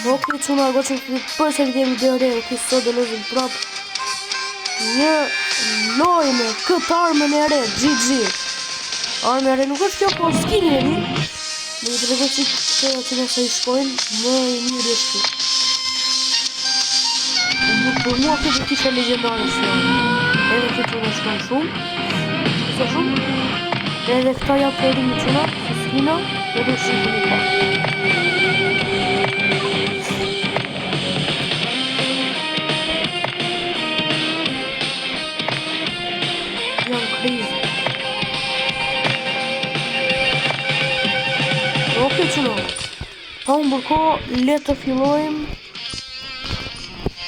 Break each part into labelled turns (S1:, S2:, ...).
S1: Ok, çuna goçën për se video re, ok, sot do lozim prap një lojë me këtë armën e re, GG. Armën e re nuk është kjo, po skini e ri. Në të rego që të nëse i shkojnë, më i mirë është kjo. Për mua këtë kisha legendare si armë. Edhe këtë në shkojnë shumë. Edhe këta ja përri më quna, si skina, edhe shikë një pa. Janë crazy. Ok quna. Pa unë bërko, le të fillojmë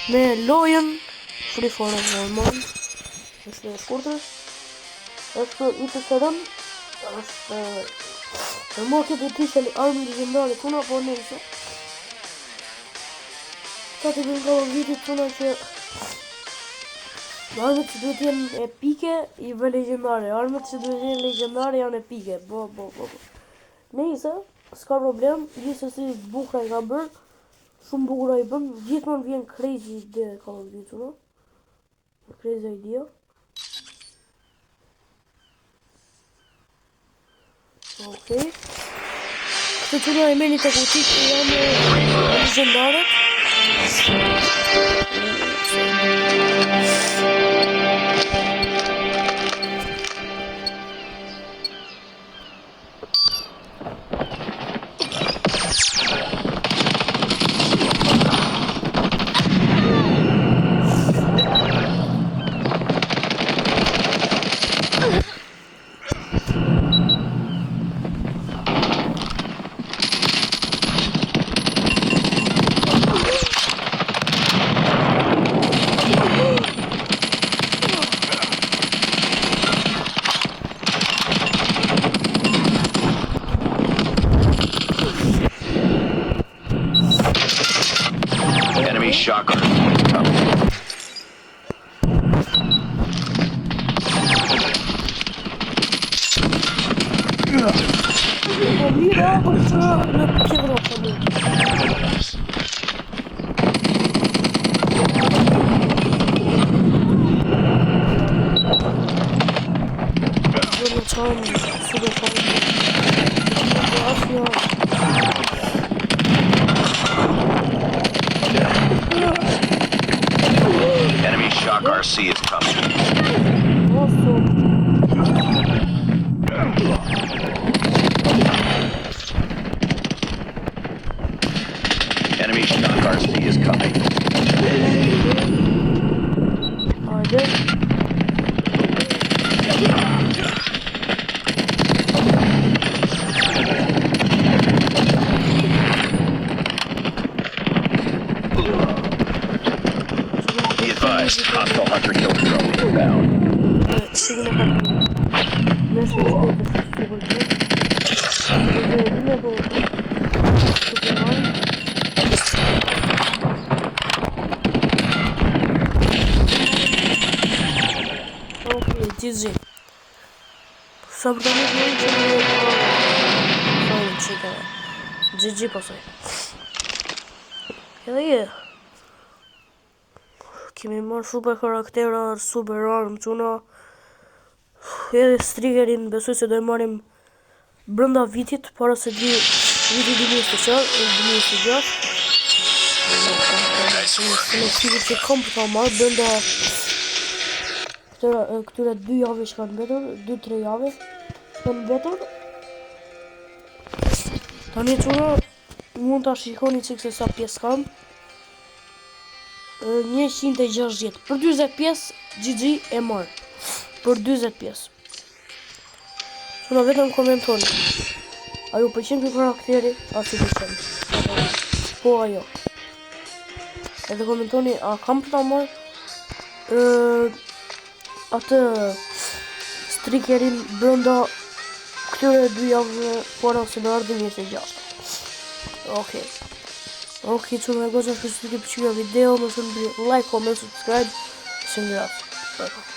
S1: me lojën Free Fire normal. Është e shkurtër. Është i të sërën. Është në mua këtë të tishe armë legendare tuna, po nëjse ta të bëjmë ka vitit tuna që armët që duhet jenë epike i vë legendare, armët që duhet jenë legendare janë epike, bo. Nëjse, s'ka problem, gjithsesi bukra i ka bërë, shumë bukra i bëm, gjithmonë vjen crazy ide ka vitit tuna, crazy idea. Ok. Këtë që nga e meni të kutit që janë legendarët.
S2: Shocker. Enemy Shock RC is coming. Enemy Shock RC is coming. Be advised, hostile hunter killed drone inbound.
S1: GG. Sa për të një GG pasaj. Edhe je. Kemi marrë super karaktera, super armë quna. Edhe strigerin besoj se do e marim brënda vitit, para se di vitit 2026. Në sigurt që kom për ta marrë brënda këtyre 2 jave që kanë betur, 2-3 jave kanë betur. Tani quna mund ta shikoni që sa pjesë kam. 160 për 40 pjesë GG e marrë. Për 40 pjesë. Quna vetëm komentoni. A ju pëlqen ky karakteri? A si pëlqen? Po ajo. Edhe komentoni a kam për ta marrë atë strikerin brënda këtyre 2 javëve para se me ardhë 26. Ok, që me goza që të këtë video, më shumë like, comment, subscribe, shumë gratë.